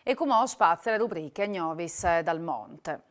e come spazio le rubriche Gnovis dal Monte.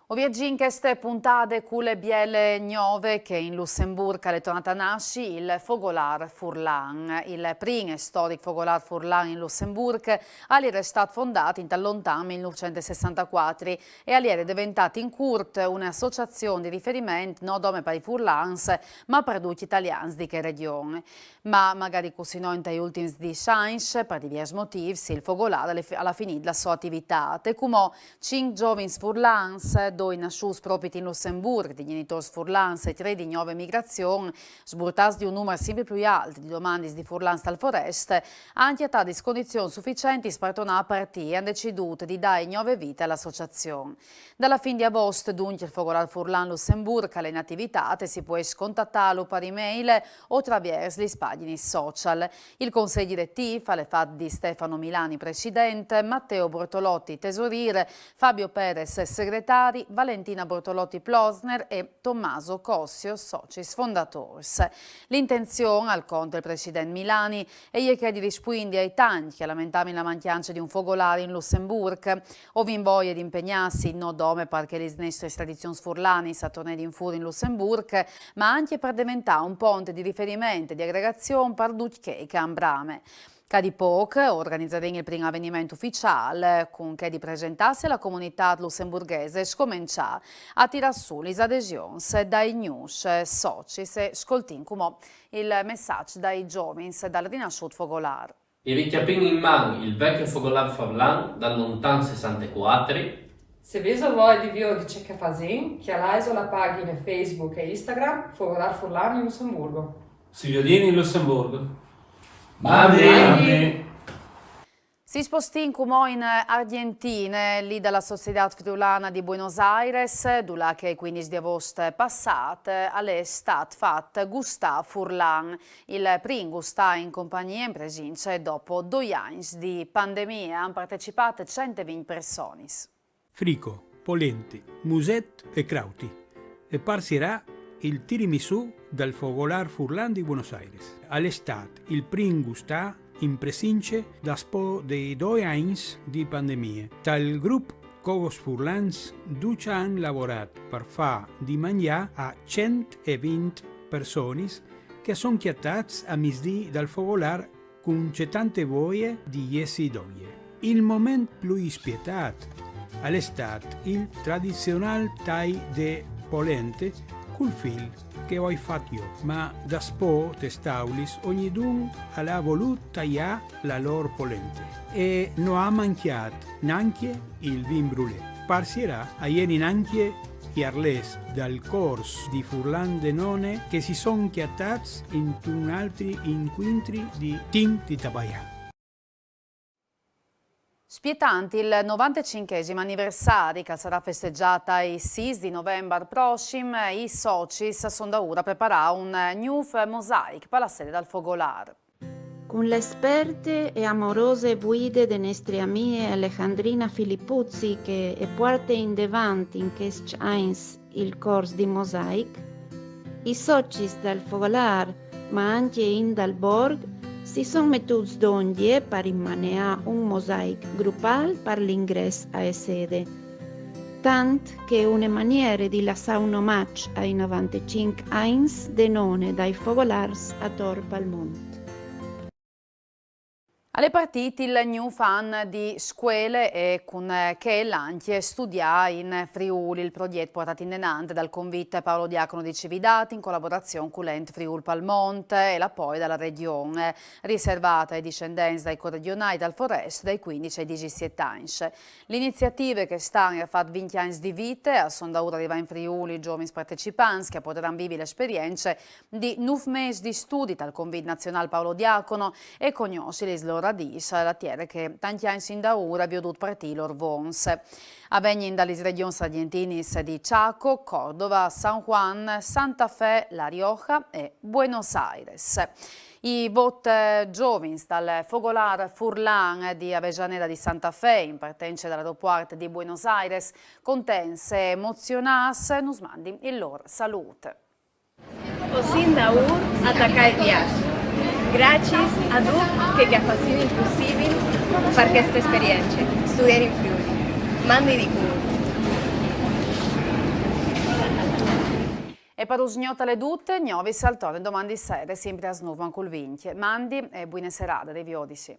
Oggi in queste puntate cule biele gnove che in Lussemburgo è tornata a nascere il Fogolar Furlan. Il primo storico Fogolar Furlan in Lussemburgo è stato fondato in tal lontano 1964 e è diventato in curt un'associazione di riferimento non solo per i Furlans ma per tutti gli italiani di che regione. Ma magari così non negli ultimi 10 anni, per diversi motivi, il Fogolar alla finita la sua attività. E come 5 giovani Furlans doi nasciuti proprio in Lussemburgo, di genitori Furlans e 3 di nuove migrazioni, sburtati di un numero sempre più alto di domande di Furlans dal foreste, anche a di condizioni sufficienti per tornare a partire e hanno deciso di dare nuove vite all'associazione. Dalla fine di agosto, dunque, il Fogolar Furlan Lussemburgo è in attività e si può contattarlo per email o attraverso le pagine social. Il consiglio direttivo è fatto di Stefano Milani, presidente, Matteo Bortolotti, tesoriere, Fabio Perez, segretari, Valentina Bortolotti Plosner e Tommaso Cossio, socis fondators. L'intenzione, al conto del presidente Milani, è di rispondere ai tanti che lamentavano la mancanza di un fogolare in Lussemburgo, o vi voglia di impegnarsi non dome perché le nostre tradizioni furlani a tornare in fuori in Lussemburgo, ma anche per diventare un ponte di riferimento e di aggregazione per tutti che cambrame. Cadipoc organizzerà il primo avvenimento ufficiale con che di presentarsi alla comunità lussemburghese e scominciare a tirare su le adesioni dai news, socis e scoltin come il messaggio dai giovani dal rinasciuto Fogolar. I richiappini in mano il vecchio Fogolar Furlan dal lontan 64. Se avete voglia di video di ciò che fate, chialate la pagina Facebook e Instagram Fogolar Furlan in Lussemburgo. Si viene in Lussemburgo. Bene. Si spostì come in Argentina, lì dalla Società Friulana di Buenos Aires, dove che il 15 di agosto passato è stato fatto Gustavo Furlan, il primo Gustavo in compagnia in presenza dopo 2 anni di pandemia. Hanno partecipato 120 persone. Frico, polenti, muset e crauti. E partirà il tiramisù dal Fogolar Furlan di Buenos Aires. All'estate il primo Gustavo in presenza dopo dei 2 anni di pandemia. Tal gruppo Cogos Furlans 2 hanno lavorato per fare di mangiare a 120 persone che sono chiattate a misdì dal Fogolar con tante voglie di essi doglie. Il momento più spietato è stato il tradizionale taglio de polente col fil che ho fatto io, ma da spo testaulis ogni dun ha voluto tagliare la loro polente e non ha mancato neanche il vin brûlé. Partirà a ieri neanche gli arles dal corso di Furlan Denone che si sono chiattati in un altri incontri di team di Tabaia. Spietanti il 95esimo anniversario che sarà festeggiata il 6 di novembre prossimo, i socis sono da ora preparare un new mosaic per la sede dal Fogolar. Con le esperte e amorose guide delle nostre amiche Alejandrina Filippuzzi che è parte in davanti in questi anni il corso di mosaic, i socis dal Fogolar ma anche in dal Borg si sono mettuti d'ogni per immaneare un mosaic gruppale per l'ingresso a sede, tant che è una maniera di lasciare un omaggio ai 95 anni denone dai Fogolars a Torpa al Monte. Alle partite il new fan di scuole e con che l'anche studia in Friuli, il progetto portato in denante dal convitto Paolo Diacono di Cividati in collaborazione con l'ente Friuli Palmonte e la poi dalla regione, riservata ai discendenti dai corregionali dal Forest dai 15 ai 17 anni. L'iniziativa che stanno a fare 20 anni di vita, a sondaura arriva in Friuli giovani partecipanti che potranno vivere l'esperienza di 9 mesi di studi dal convitto nazionale Paolo Diacono e conoscere le loro radis, la tiere che tanti anni sin da ora vi ho dovuto partire l'Orvons. Avvengono dalle regioni argentinis di Chaco, Cordova, San Juan, Santa Fe, La Rioja e Buenos Aires. I vot giovani dal Fogolar Furlan di Avellaneda di Santa Fe, in partenza dall'aeroporto di Buenos Aires, contense e emozionas, nos mandi il loro salute. Sin daur atacar el viaje. Gracias a tutti che ha fatto impossibile per questa esperienza, studiare in Friuli. Mandi di cuore. E per usgnota le dutte, Gnovi saltone domani sera, sempre a Snuvan col Vinci. Mandi e buone serate dei Viodisi.